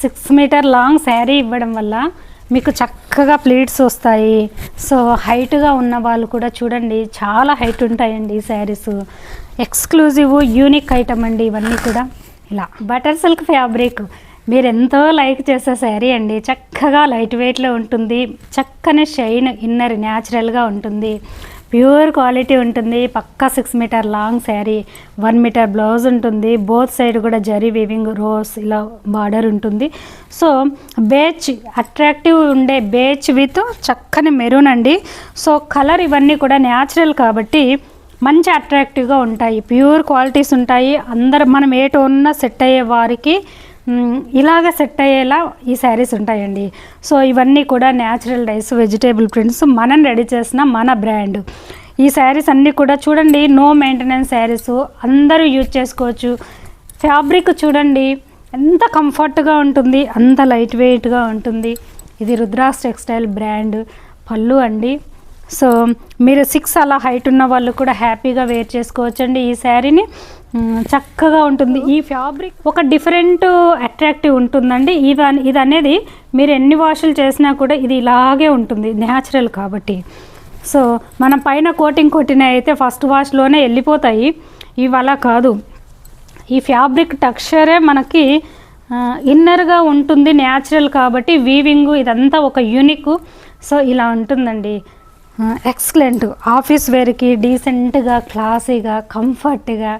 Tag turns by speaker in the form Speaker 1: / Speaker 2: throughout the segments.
Speaker 1: 6 meter long sari ఇవ్వడం వల్ల మీకు చక్కగా ప్లీట్స్ వస్తాయి. సో హైట్గా ఉన్న వాళ్ళు కూడా చూడండి చాలా హైట్ ఉంటాయండి ఈ శారీస్. ఎక్స్క్లూజివ్ యూనిక్ ఐటమ్ అండి ఇవన్నీ కూడా. ఇలా బటర్ సిల్క్ ఫ్యాబ్రిక్ మీరు ఎంతో లైక్ చేసే శారీ అండి. చక్కగా లైట్ వెయిట్లో ఉంటుంది, చక్కని షైన్ ఇన్నర్ న్యాచురల్గా ఉంటుంది, ప్యూర్ క్వాలిటీ ఉంటుంది. పక్కా 6 meter long sari, 1 meter blouse ఉంటుంది. బోత్ సైడ్ కూడా జరీ వీవింగ్ రోస్ ఇలా బార్డర్ ఉంటుంది. సో బేచ్ అట్రాక్టివ్ ఉండే బేచ్ విత్ చక్కని మెరూన్ అండి. సో కలర్ ఇవన్నీ కూడా న్యాచురల్ కాబట్టి మంచి అట్రాక్టివ్గా ఉంటాయి, ప్యూర్ క్వాలిటీస్ ఉంటాయి. అందరు మనం ఏ టోన్నా సెట్ అయ్యే వారికి ఇలాగ సెట్ అయ్యేలా ఈ శారీస్ ఉంటాయండి. సో ఇవన్నీ కూడా న్యాచురల్ డైస్, వెజిటేబుల్ ప్రింట్స్ మనం రెడీ చేసిన మన బ్రాండ్. ఈ శారీస్ అన్నీ కూడా చూడండి నో మెయింటెనెన్స్ శారీస్, అందరూ యూజ్ చేసుకోవచ్చు. ఫ్యాబ్రిక్ చూడండి ఎంత కంఫర్ట్గా ఉంటుంది, అంత లైట్ వెయిట్గా ఉంటుంది. ఇది రుద్రాస్ టెక్స్టైల్ బ్రాండ్ పళ్ళు అండి. సో మీరు 6 అలా హైట్ ఉన్న వాళ్ళు కూడా హ్యాపీగా వేర్ చేసుకోవచ్చండి ఈ శారీని. చక్కగా ఉంటుంది. ఈ ఫ్యాబ్రిక్ ఒక డిఫరెంట్ అట్రాక్టివ్ ఉంటుందండి. ఇది అనేది మీరు ఎన్ని వాషులు చేసినా కూడా ఇది ఇలాగే ఉంటుంది న్యాచురల్ కాబట్టి. సో మనం పైన కోటింగ్ కొట్టిన అయితే ఫస్ట్ వాష్లోనే వెళ్ళిపోతాయి. ఇవి అలా కాదు, ఈ ఫ్యాబ్రిక్ టెక్స్చరే మనకి ఇన్నర్గా ఉంటుంది న్యాచురల్ కాబట్టి. వీవింగ్ ఇదంతా ఒక యూనిక్. సో ఇలా ఉంటుందండి. ఎక్సలెంట్ ఆఫీస్ వేర్కి డీసెంట్గా క్లాసీగా కంఫర్ట్గా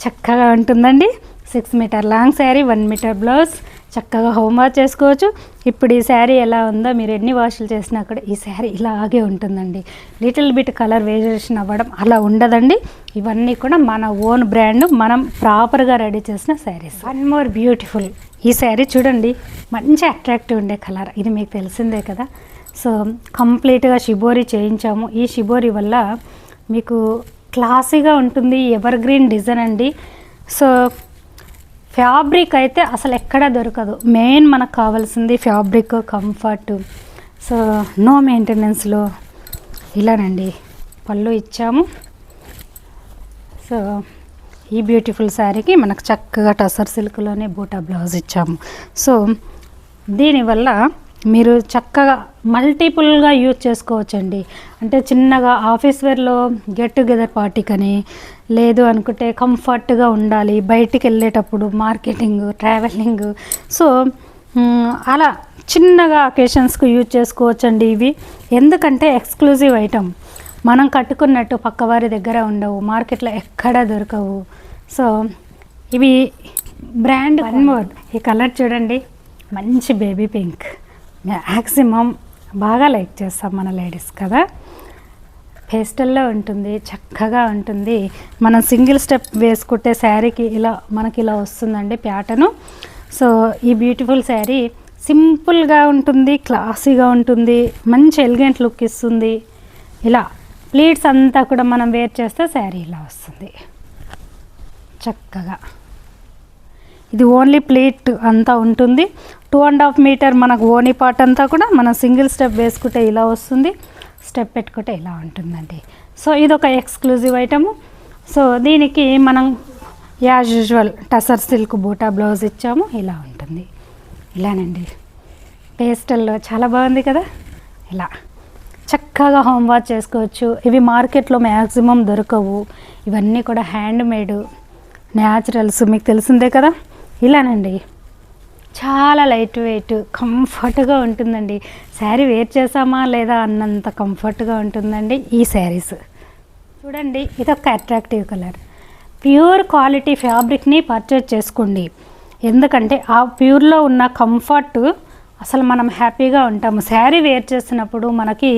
Speaker 1: చక్కగా ఉంటుందండి. 6 meter long sari, 1 meter blouse, చక్కగా హోంవర్క్ చేసుకోవచ్చు. ఇప్పుడు ఈ శారీ ఎలా ఉందో మీరు ఎన్ని వాషులు చేసినా కూడా ఈ శారీ ఇలాగే ఉంటుందండి. లిటిల్ బిట్ కలర్ వేరియేషన్ అవ్వడం అలా ఉండదండి. ఇవన్నీ కూడా మన ఓన్ బ్రాండ్, మనం ప్రాపర్గా రెడీ చేసిన శారీస్. వన్ మోర్ బ్యూటిఫుల్ ఈ శారీ చూడండి, మంచి అట్రాక్టివ్ ఉండే కలర్. ఇది మీకు తెలిసిందే కదా. సో కంప్లీట్గా షిబోరి చేయించాము. ఈ షిబోరి వల్ల మీకు క్లాసీగా ఉంటుంది, ఎవర్ గ్రీన్ డిజైన్ అండి. సో ఫ్యాబ్రిక్ అయితే అసలు ఎక్కడ దొరకదు. మెయిన్ మనకు కావాల్సింది ఫ్యాబ్రిక్ కంఫర్ట్. సో నో మెయింటెనెన్స్లో ఇలానండి పళ్ళు ఇచ్చాము. సో ఈ బ్యూటిఫుల్ శారీకి మనకు చక్కగా టసర్ సిల్క్లోనే బూటా బ్లౌజ్ ఇచ్చాము. సో దీనివల్ల మీరు చక్కగా మల్టిపుల్గా యూజ్ చేసుకోవచ్చండి. అంటే చిన్నగా ఆఫీస్ వేర్లో గెట్ టుగెదర్ పార్టీకని, లేదు అనుకుంటే కంఫర్ట్గా ఉండాలి బయటికి వెళ్ళేటప్పుడు, మార్కెటింగ్, ట్రావెలింగ్. సో అలా చిన్నగా అకేషన్స్కి యూజ్ చేసుకోవచ్చండి ఇవి. ఎందుకంటే ఎక్స్క్లూజివ్ ఐటమ్, మనం కట్టుకున్నట్టు పక్కవారి దగ్గర ఉండవు, మార్కెట్లో ఎక్కడా దొరకవు. సో ఇవి బ్రాండ్. వన్ మోర్, ఈ కలర్ చూడండి, మంచి బేబీ పింక్. మ్యాక్సిమం బాగా లైక్ చేస్తాం మన లేడీస్ కదా. పేస్టల్లో ఉంటుంది, చక్కగా ఉంటుంది. మనం సింగిల్ స్టెప్ వేసుకుంటే శారీకి ఇలా మనకి ఇలా వస్తుందండి ప్యాటర్ను. సో ఈ బ్యూటిఫుల్ శారీ సింపుల్గా ఉంటుంది, క్లాసీగా ఉంటుంది, మంచి ఎలిగెంట్ లుక్ ఇస్తుంది. ఇలా ప్లీట్స్ అంతా కూడా మనం వేర్ చేస్తే శారీ ఇలా వస్తుంది చక్కగా. ఇది ఓన్లీ ప్లీట్ అంతా ఉంటుంది. 2.5 మీటర్ మనకు ఓనీ పార్ట్ అంతా కూడా మనం సింగిల్ స్టెప్ వేసుకుంటే ఇలా వస్తుంది, స్టెప్ పెట్టుకుంటే ఇలా ఉంటుందండి. సో ఇది ఒక ఎక్స్క్లూజివ్ ఐటము. సో దీనికి మనం యాజ్ యూజువల్ టసర్ సిల్క్ బూటా బ్లౌజ్ ఇచ్చాము. ఇలా ఉంటుంది, ఇలానండి పేస్టల్లో చాలా బాగుంది కదా. ఇలా చక్కగా హోంవర్క్ చేసుకోవచ్చు. ఇవి మార్కెట్లో మ్యాక్సిమం దొరకవు. ఇవన్నీ కూడా హ్యాండ్ మేడ్ న్యాచురల్స్, మీకు తెలిసిందే కదా. ఇలానండి చాలా లైట్ వెయిట్ కంఫర్ట్గా ఉంటుందండి. శారీ వేర్ చేసామా లేదా అన్నంత కంఫర్ట్గా ఉంటుందండి ఈ శారీస్. చూడండి ఇదొక అట్రాక్టివ్ కలర్. ప్యూర్ క్వాలిటీ ఫ్యాబ్రిక్ని పర్చేజ్ చేసుకోండి. ఎందుకంటే ఆ ప్యూర్లో ఉన్న కంఫర్ట్ అసలు మనం హ్యాపీగా ఉంటాము. శారీ వేర్ చేసినప్పుడు మనకి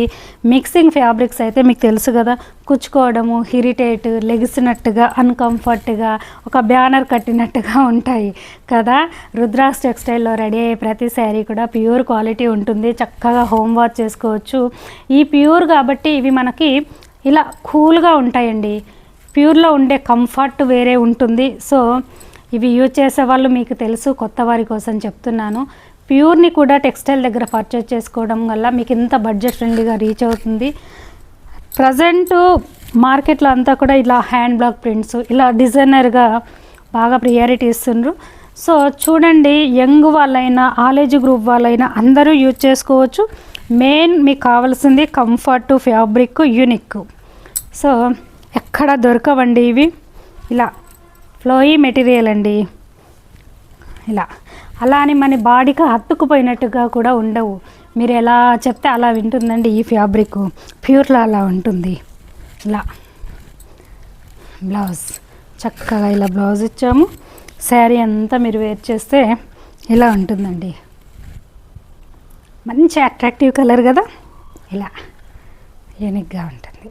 Speaker 1: మిక్సింగ్ ఫ్యాబ్రిక్స్ అయితే మీకు తెలుసు కదా, కుచ్చుకోవడము, ఇరిటేట్, లెగిసినట్టుగా, అన్కంఫర్ట్గా, ఒక బ్యానర్ కట్టినట్టుగా ఉంటాయి కదా. రుద్రాస్ టెక్స్టైల్లో రెడీ అయ్యే ప్రతి శారీ కూడా ప్యూర్ క్వాలిటీ ఉంటుంది. చక్కగా హోమ్ వాష్ చేసుకోవచ్చు. ఈ ప్యూర్ కాబట్టి ఇవి మనకి ఇలా కూల్గా ఉంటాయండి. ప్యూర్లో ఉండే కంఫర్ట్ వేరే ఉంటుంది. సో ఇవి యూజ్ చేసే వాళ్ళు మీకు తెలుసు, కొత్త వారి కోసం చెప్తున్నాను. ప్యూర్ని కూడా టెక్స్టైల్ దగ్గర పర్చేజ్ చేసుకోవడం వల్ల మీకు ఇంత బడ్జెట్ ఫ్రెండ్లీగా రీచ్ అవుతుంది. ప్రజెంట్ మార్కెట్లో అంతా కూడా ఇలా హ్యాండ్ బ్లాక్ ప్రింట్స్, ఇలా డిజైనర్గా బాగా ప్రియారిటీ ఇస్తుండ్రు. సో చూడండి, యంగ్ వాళ్ళైనా ఆల్ ఏజ్ గ్రూప్ వాళ్ళైనా అందరూ యూజ్ చేసుకోవచ్చు. మెయిన్ మీకు కావాల్సింది కంఫర్ట్, ఫ్యాబ్రిక్, యూనిక్. సో ఎక్కడ దొరకవండి ఇవి. ఇలా ఫ్లోయీ మెటీరియల్ అండి. ఇలా అలా అని మన బాడీకి హత్తుకుపోయినట్టుగా కూడా ఉండవు. మీరు ఎలా చెప్తే అలా వింటుందండి. ఈ ఫ్యాబ్రిక్ ప్యూర్లో అలా ఉంటుంది. ఇలా బ్లౌజ్ చక్కగా ఇలా బ్లౌజ్ ఇచ్చాము. శారీ అంతా మీరు వేర్ చేస్తే ఇలా ఉంటుందండి. మంచి అట్రాక్టివ్ కలర్ కదా, ఇలా యూనిక్గా ఉంటుంది.